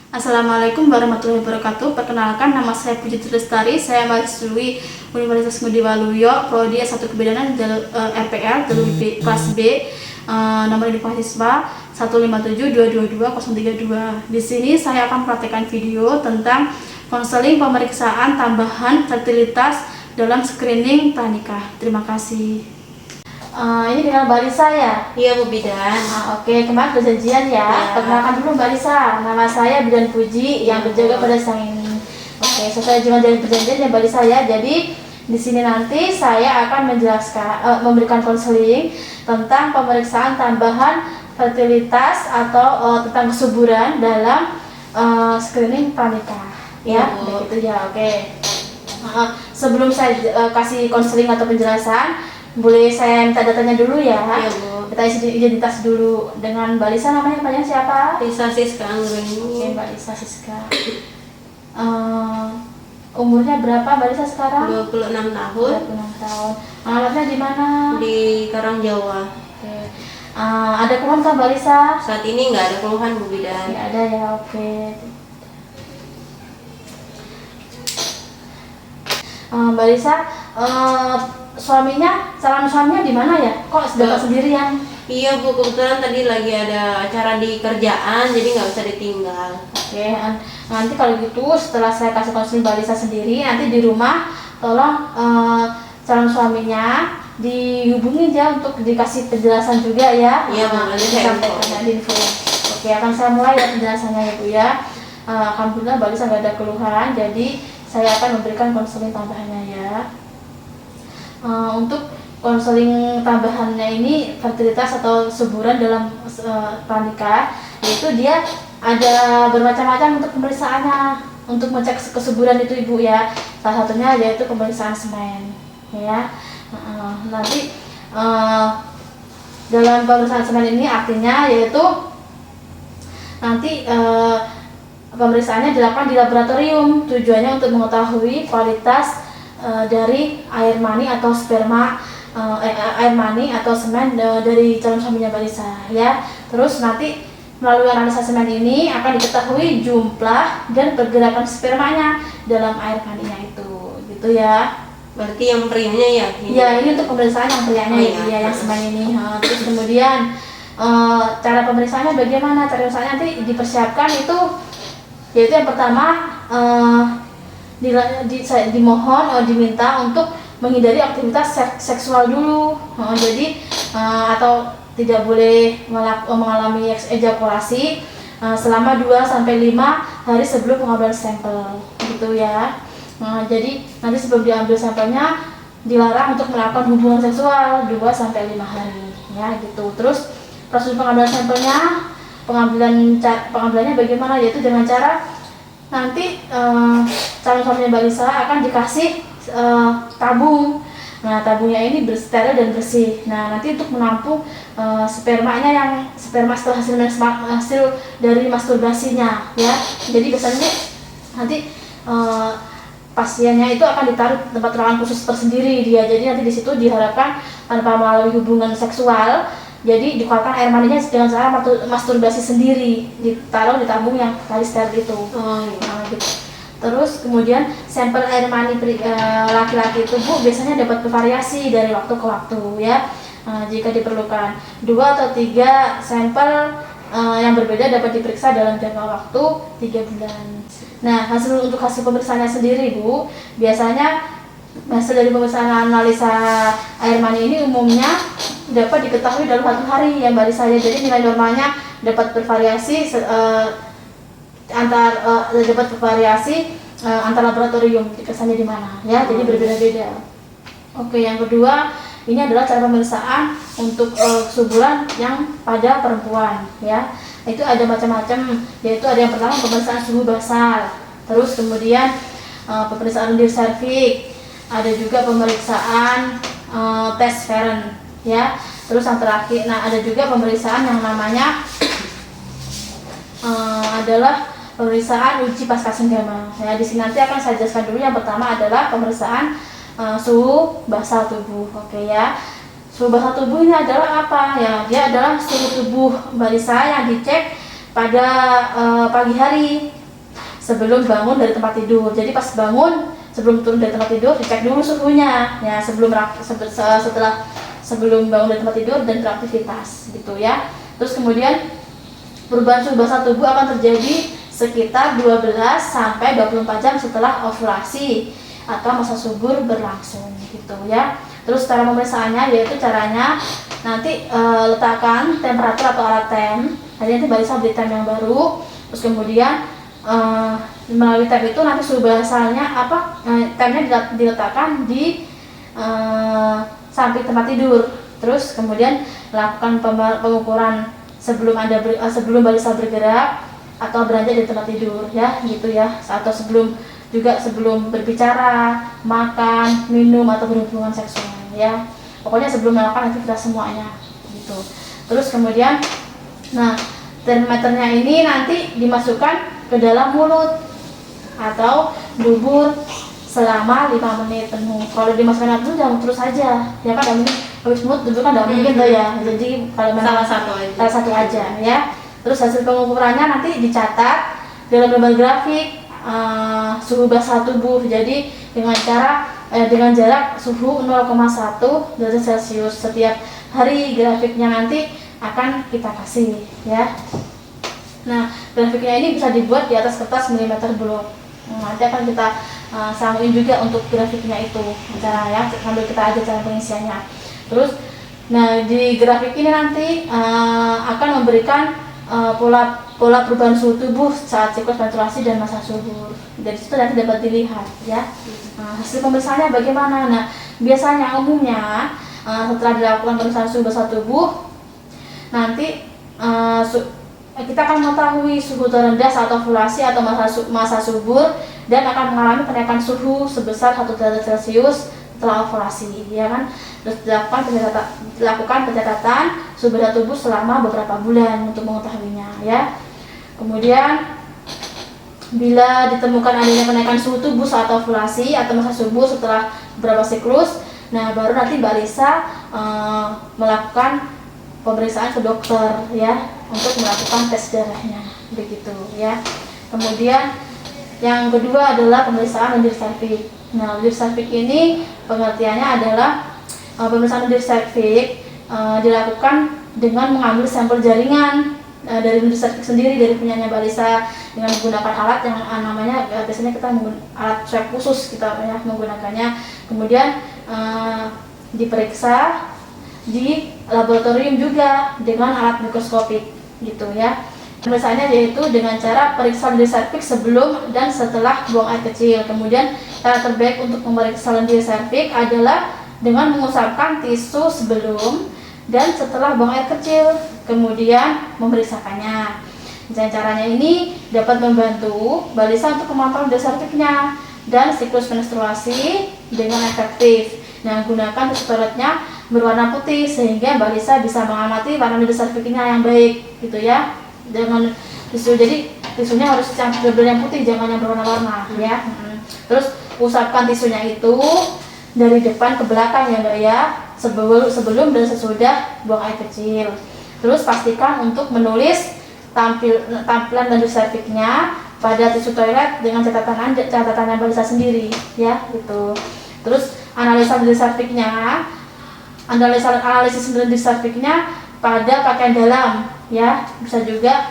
Assalamualaikum warahmatullahi wabarakatuh. Perkenalkan, nama saya Puji Lestari. Saya mahasiswi Universitas Ngudi Waluyo, prodi S1 Kebidanan RPL kelas B. Nomor induk mahasiswa 157222032. Di sini saya akan mempraktekkan video tentang konseling pemeriksaan tambahan fertilitas dalam screening pranikah. Terima kasih. Ini dengan Mbak Lisa ya? Iya Bu Bidan. Oke, kemarin perjanjian ya. Perkenalkan dulu Mbak Lisa, nama saya Bidan Puji yang berjaga pada siang ini. Oke, sesuai dengan dari perjanjian ya Mbak Lisa ya. Jadi di sini nanti saya akan menjelaskan, memberikan konseling tentang pemeriksaan tambahan fertilitas atau tentang kesuburan dalam screening pranikah. Ya, begitu ya. Oke. Sebelum saya kasih konseling atau penjelasan, boleh saya minta datanya dulu ya? Iya Bu. Kita isi identitas dulu. Dengan Mbak Lisa, namanya panjang siapa? Lisa Siska Anggreni. Oke, Mbak Lisa Siska. Umurnya berapa Mbak Lisa sekarang? 26 tahun. 26 tahun. Alamatnya di mana? Di Karangjawa. Oke. Ada keluhan kah Mbak Lisa? Saat ini nggak ada keluhan Bu Bidan. Nggak ada ya, oke. Mbak Lisa, calon suaminya di mana ya? Kok datang sendirian? Iya Bu, kebetulan tadi lagi ada acara di kerjaan, jadi nggak bisa ditinggal. Oke, nanti kalau gitu setelah saya kasih konseling Mbak Lisa sendiri, nanti di rumah tolong calon suaminya dihubungi ya untuk dikasih penjelasan juga ya. Iya Bu, nanti saya info. Oke, akan saya mulai ya penjelasannya ya Bu ya. Alhamdulillah Mbak Lisa nggak ada keluhan, jadi saya akan memberikan konseling tambahannya ya. Untuk konseling tambahannya ini fertilitas atau suburan dalam pranikah, yaitu dia ada bermacam-macam untuk pemeriksaannya untuk mengecek kesuburan itu Ibu ya. Salah satunya yaitu pemeriksaan semen ya. Nanti dalam pemeriksaan semen ini artinya yaitu nanti pemeriksaannya dilakukan di laboratorium. Tujuannya untuk mengetahui kualitas dari air mani atau sperma, air mani atau semen dari calon suaminya Mbak Lisa ya. Terus nanti melalui analisa semen ini akan diketahui jumlah dan pergerakan spermanya dalam air maninya itu, gitu ya. Berarti yang prianya ya? Iya, ini untuk pemeriksaan yang prianya ya, yang semen ini. Terus kemudian cara pemeriksaannya bagaimana? Cara pemeriksaannya nanti dipersiapkan itu, yaitu yang pertama diminta untuk menghindari aktivitas seksual dulu. Jadi atau tidak boleh mengalami ejakulasi selama 2-5 hari sebelum pengambilan sampel, gitu ya. Jadi nanti sebelum diambil sampelnya dilarang untuk melakukan hubungan seksual 2-5 hari ya, gitu. Terus proses pengambilan sampelnya, pengambilannya bagaimana? Yaitu dengan cara nanti calon suaminya Mbak Lisa akan dikasih tabung. Nah, tabungnya ini steril dan bersih. Nah, nanti untuk menampung spermanya yang sperma setelah hasil dari masturbasinya ya. Jadi biasanya nanti pasiennya itu akan ditaruh tempat ruangan khusus tersendiri dia. Jadi nanti di situ diharapkan tanpa melalui hubungan seksual, jadi dikeluarkan air maninya dengan cara masturbasi sendiri, ditaruh di tabung yang tadi steril itu. Gitu. Terus kemudian sampel air mani laki-laki itu Bu biasanya dapat bervariasi dari waktu ke waktu ya. Jika diperlukan 2 atau 3 sampel yang berbeda dapat diperiksa dalam jangka waktu 3 bulan. Nah, untuk hasil pemeriksaannya sendiri Bu, biasanya hasil dari pemeriksaan analisa air mani ini umumnya dapat diketahui dalam 1 hari ya Mbak Lisa. Jadi nilai normalnya dapat bervariasi antar laboratorium, diperiksanya di mana ya. Jadi berbeda-beda. Oke, yang kedua ini adalah cara pemeriksaan untuk kesuburan yang pada perempuan ya. Itu ada macam-macam, yaitu ada yang pertama pemeriksaan suhu basal, terus kemudian pemeriksaan lendir serviks, ada juga pemeriksaan tes Feren ya. Terus yang terakhir, ada juga pemeriksaan yang namanya adalah pemeriksaan uji pasca senggama. Ya, di sini nanti akan saya jelaskan dulu. Yang pertama adalah pemeriksaan suhu basal tubuh. Oke ya. Suhu basal tubuh ini adalah apa? Ya, dia adalah suhu tubuh Mbak Lisa yang dicek pada pagi hari sebelum bangun dari tempat tidur. Jadi pas bangun, sebelum turun dari tempat tidur dicek dulu suhunya ya, sebelum bangun dari tempat tidur dan beraktivitas gitu ya. Terus kemudian perubahan suhu basah tubuh akan terjadi sekitar 12 sampai 24 jam setelah ovulasi atau masa subur berlangsung gitu ya. Terus cara pemeriksaannya yaitu caranya nanti letakkan temperatur atau alat tem. Nanti Mbak Lisa beli tem yang baru. Terus kemudian melalui tem itu nanti suhu basahnya temnya diletakkan di samping tempat tidur. Terus kemudian lakukan pengukuran sebelum Mbak Lisa bergerak atau beranjak di tempat tidur ya gitu ya, atau sebelum berbicara, makan, minum atau berhubungan seksual ya. Pokoknya sebelum melakukan aktivitas semuanya gitu. Terus kemudian termometernya ini nanti dimasukkan ke dalam mulut atau bubur selama 5 menit penuh. Kalau dimasukkan itu jangan terus aja ya kan, habis mulut dulu kan tidak mungkin tuh ya. Jadi kalau salah satu aja ya. Terus hasil pengukurannya nanti dicatat dalam lembar grafik suhu basah tubuh. Jadi dengan jarak suhu 0,1 derajat Celcius setiap hari. Grafiknya nanti akan kita kasih ya. Nah, grafiknya ini bisa dibuat di atas kertas milimeter blok. Nanti akan kita samain juga untuk grafiknya itu cara ya, sambil kita aja cara pengisiannya. Terus di grafik ini nanti akan memberikan pola perubahan suhu tubuh saat siklus menstruasi dan masa subur. Dari situ nanti dapat dilihat ya. Hasil pemeriksaannya bagaimana? Nah, biasanya umumnya setelah dilakukan pemeriksaan suhu basah tubuh, nanti kita akan mengetahui suhu terendah saat ovulasi atau masa subur dan akan mengalami kenaikan suhu sebesar 1 derajat Celcius setelah ovulasi ya kan. Terus dilakukan pencatatan suhu basah tubuh selama beberapa bulan untuk mengetahuinya ya. Kemudian bila ditemukan adanya kenaikan suhu tubuh saat ovulasi atau masa subur setelah beberapa siklus, baru nanti Mbak Lisa melakukan pemeriksaan ke dokter ya untuk melakukan tes darahnya begitu ya. Kemudian yang kedua adalah pemeriksaan lendir serviks. Lendir serviks ini pengertiannya adalah pemeriksaan lendir serviks dilakukan dengan mengambil sampel jaringan dari lendir serviks sendiri dari punyanya Mbak Lisa dengan menggunakan alat yang namanya biasanya kita menggunakan alat swab khusus kita ya menggunakannya. Kemudian diperiksa di laboratorium juga dengan alat mikroskopik gitu ya. Pemeriksaannya yaitu dengan cara periksa lendir serviks sebelum dan setelah buang air kecil. Kemudian cara terbaik untuk memeriksa lendir serviks adalah dengan mengusapkan tisu sebelum dan setelah buang air kecil, kemudian memeriksakannya. Dan caranya ini dapat membantu Mbak Lisa untuk memantau lendir serviksnya dan siklus menstruasi dengan efektif. Gunakan tisu toiletnya berwarna putih sehingga Mbak Lisa bisa mengamati warna lendir serviksnya yang baik gitu ya. Dengan tisu, jadi tisunya harus yang putih, jangan yang berwarna-warna ya. Terus usapkan tisunya itu dari depan ke belakang ya Mbak ya, sebelum dan sesudah buang air kecil. Terus pastikan untuk menulis tampilan lendir serviksnya pada tisu toilet dengan catatannya Mbak Lisa sendiri ya gitu. Terus analisis lendir serviksnya pada pakaian dalam ya. Bisa juga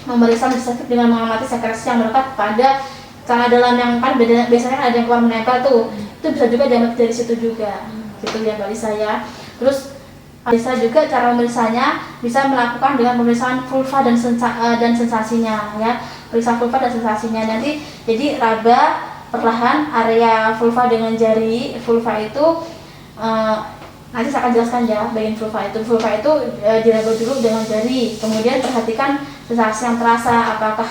memeriksa lendir serviks dengan mengamati sekresi yang melekat pada celana dalam yang kan biasanya kan ada yang keluar menempel tuh. Itu bisa juga diambil dari situ juga gitu ya Mbak Lisa ya. Terus bisa juga cara pemeriksanya bisa melakukan dengan pemeriksaan vulva dan sensasinya ya. Periksa vulva dan sensasinya nanti jadi raba perlahan area vulva dengan jari. Vulva itu nanti saya akan jelaskan ya bagian vulva itu. Vulva itu diraba dulu dengan jari. Kemudian perhatikan sensasi yang terasa, apakah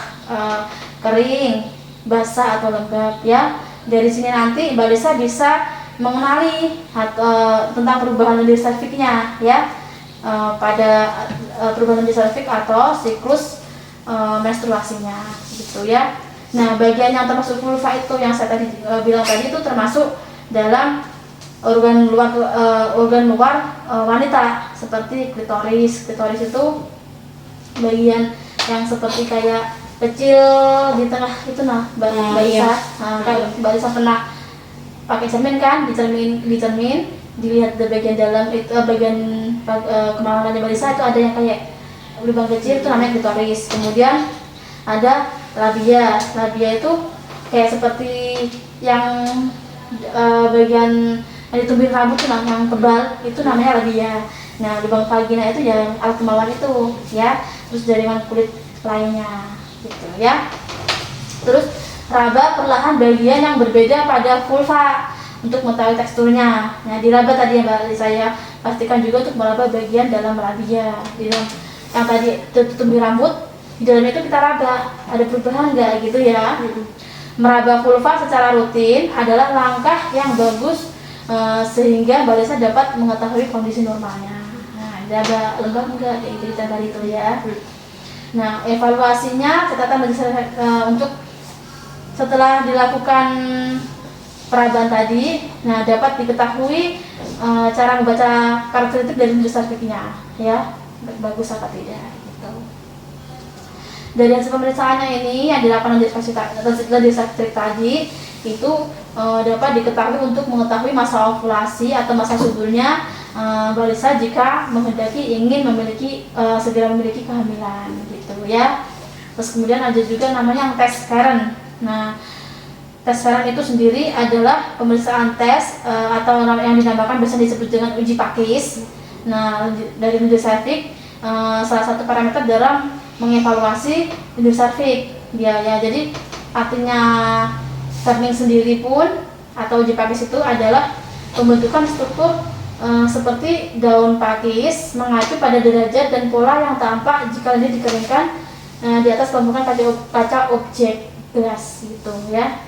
kering, basah atau lembab ya. Dari sini nanti Mbak Lisa bisa mengenali tentang perubahan lendir serviksnya ya, pada perubahan lendir serviks atau siklus menstruasinya gitu ya. Nah, bagian yang termasuk vulva itu yang saya tadi bilang tadi itu termasuk dalam organ luar wanita seperti klitoris. Klitoris itu bagian yang seperti kayak kecil di tengah itu nah balisa. Iya. Nah, kalau balisa pernah pakai cermin kan, di cermin dilihat di bagian dalam itu bagian kemaluannya balisa itu ada yang kayak lubang kecil, itu namanya klitoris. Kemudian ada labia. Labia itu kayak seperti yang bagian yang ditumbuhin rambut tuh yang tebal, itu namanya labia. Nah, lubang vagina itu yang alat kemaluan itu ya. Terus jaringan kulit lainnya gitu ya. Terus raba perlahan bagian yang berbeda pada vulva untuk mengetahui teksturnya. Nah, diraba tadi ya Mbak, saya pastikan juga untuk meraba bagian dalam labia. Di dalam yang tadi tertutupi rambut, di dalam itu kita raba, ada perubahan nggak gitu ya. Meraba vulva secara rutin adalah langkah yang bagus sehingga balisa dapat mengetahui kondisi normalnya. Nah, diraba lengkap enggak kayak gitu kita tadi itu ya. Nah, evaluasinya catatan untuk setelah dilakukan perabaan tadi, nah dapat diketahui cara membaca karakteristik dari nucleus cervixnya, ya bagus apa tidak gitu. Dari hasil pemeriksaannya ini yang dilakukan nucleus cervix tadi itu dapat diketahui untuk mengetahui masa ovulasi atau masa suburnya balisa jika menghendaki ingin segera memiliki kehamilan gitu ya. Terus kemudian ada juga namanya tes Feren. Nah, tes Feren itu sendiri adalah pemeriksaan tes atau yang dinamakan biasa disebut dengan uji pakis. Nah, dari nucleus cervix salah satu parameter dalam mengevaluasi nucleus cervix ya. Jadi artinya Fleming sendiri pun atau uji pakis itu adalah pembentukan struktur seperti daun pakis mengacu pada derajat dan pola yang tampak jika ini dikeringkan di atas permukaan kaca objek gelas gitu ya.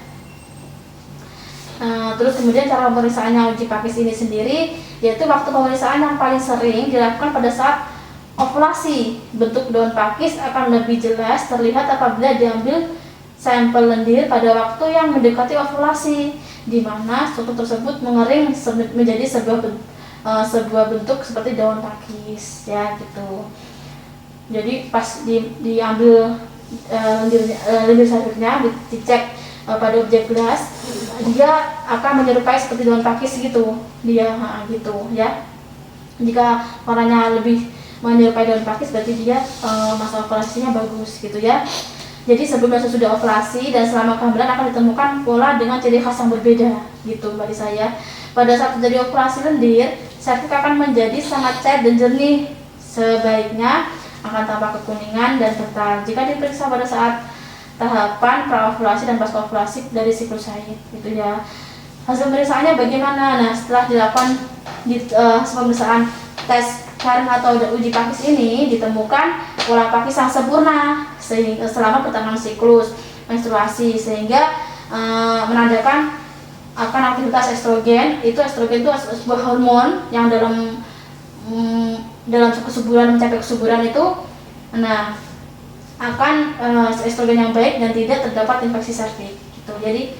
Terus kemudian cara pemeriksaannya uji pakis ini sendiri yaitu waktu pemeriksaan yang paling sering dilakukan pada saat ovulasi. Bentuk daun pakis akan lebih jelas terlihat apabila diambil sampel lendir pada waktu yang mendekati ovulasi, di mana struktur tersebut mengering menjadi sebuah bentuk seperti daun pakis ya gitu. Jadi pas diambil lendir cervixnya dicek pada objek gelas, dia akan menyerupai seperti daun pakis gitu dia gitu ya. Jika warnanya lebih menyerupai daun pakis berarti dia masa ovulasinya bagus gitu ya. Jadi sebelum dan sesudah ovulasi dan selama kehamilan akan ditemukan pola dengan ciri khas yang berbeda gitu Mbak Lisa. Pada saat terjadi ovulasi lendir, cervix akan menjadi sangat cair dan jernih. Sebaiknya akan tampak kekuningan dan kental jika diperiksa pada saat tahapan praovulasi dan pasca ovulasi dari siklus haid gitu ya. Hasil pemeriksaannya bagaimana? Nah, setelah dilakukan pemeriksaan tes Feren atau uji pakis ini ditemukan pola pakis yang sempurna selama pertengahan siklus menstruasi sehingga menandakan akan aktivitas estrogen. Estrogen itu sebuah hormon yang dalam kesuburan mencapai kesuburan itu akan estrogen yang baik dan tidak terdapat infeksi serviks gitu. Jadi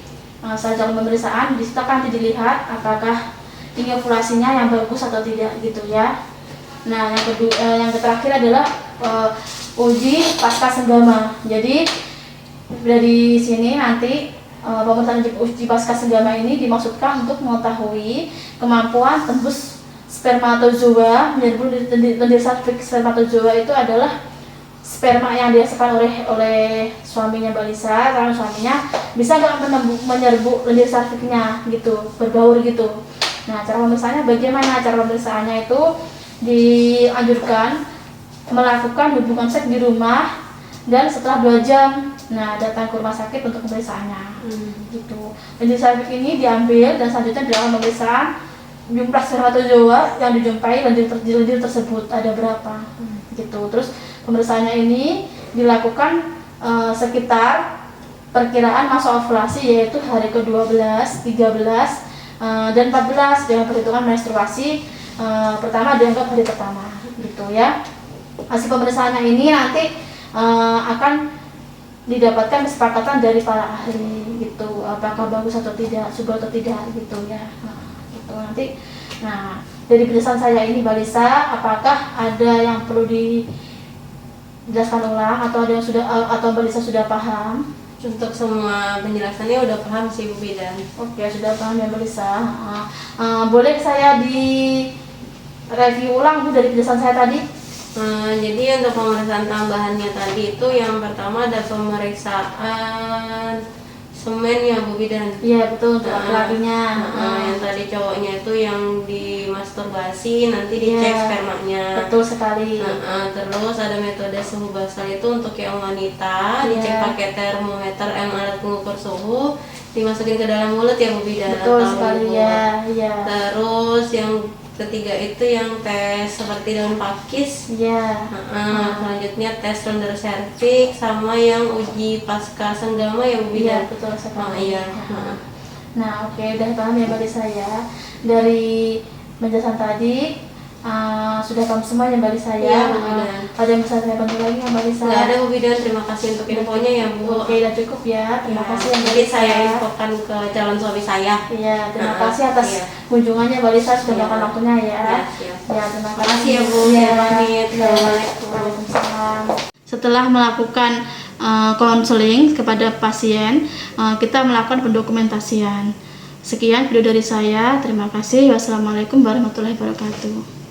saat pemeriksaan di situ akan dilihat apakah tinggi ovulasinya yang bagus atau tidak gitu ya. Nah, yang terakhir adalah uji pasca senggama. Jadi dari sini nanti pemeriksaan uji pasca senggama ini dimaksudkan untuk mengetahui kemampuan tembus spermatozoa menyerbu lendir serviks. Spermatozoa itu adalah sperma yang dihasilkan oleh suaminya Balisa, karena suaminya bisa nggak menyerbu lendir serviksnya gitu, berbaur gitu. Nah, cara pemeriksaannya bagaimana? Cara pemeriksaannya itu dianjurkan melakukan hubungan seks di rumah dan setelah 2 jam datang ke rumah sakit untuk pemeriksaannya gitu. Lendir serviks ini diambil dan selanjutnya dilakukan pemeriksaan jumlah spermatozoa yang dijumpai lendir tersebut ada berapa gitu. Terus pemeriksaannya ini dilakukan sekitar perkiraan masa ovulasi yaitu hari ke-12, 13 dan 14 dengan perhitungan menstruasi pertama dianggap hari pertama gitu ya. Hasil pemeriksaannya ini nanti akan didapatkan kesepakatan dari para ahli gitu, apakah bagus atau tidak, subur atau tidak gitu ya. Gitu nanti. Nah, dari penjelasan saya ini Balisa, apakah ada yang perlu jelaskan ulang atau ada yang sudah atau Mbak Lisa sudah paham? Untuk semua penjelasannya udah paham sih Bu Bidan. Oke, sudah paham ya Mbak Lisa. Boleh saya di review ulang Bu dari penjelasan saya tadi? Jadi untuk pemeriksaan tambahannya tadi itu yang pertama ada pemeriksaan semen ya Bu Bidan. Iya betul, untuk laki-lakinya. Yang tadi cowoknya itu yang dimasturbasi nanti dicek Iya, spermanya. betul sekali. Terus ada metode suhu basal itu untuk yang wanita, dicek Iya. pakai termometer alat pengukur suhu, dimasukin ke dalam mulut ya Bu Bidan. Betul atau sekali mulut. ya, iya. Terus yang ketiga itu yang tes seperti daun pakis. Iya. Selanjutnya tes ronde serviks sama yang uji pasca senggama ya Bu Iya, Bidan. betul sekali. Iya. Nah, oke, udah paham ya Mbak Lisa ya. Dari penjelasan tadi sudah paham semua ya Mbak Lisa Iya, ya. Bu Bidan. Ada yang bisa saya bantu lagi ya Mbak Lisa? Nggak ada Bu Bidan, terima kasih untuk infonya ya Bu. Oke, udah cukup ya. Terima kasih ya Mbak Jadi Lisa. saya infokan ke calon suami saya. Iya, terima kasih atas Iya. kunjungannya Mbak Lisa sudah Iya. meluangkan waktunya ya. Iya, siap. Ya, terima Terima kasih ya Bu. Iya. Saya pamit. Iya. Assalamualaikum. Waalaikumsalam. Setelah melakukan konseling kepada pasien, kita melakukan pendokumentasian. Sekian video dari saya. Terima kasih. Wassalamualaikum warahmatullahi wabarakatuh.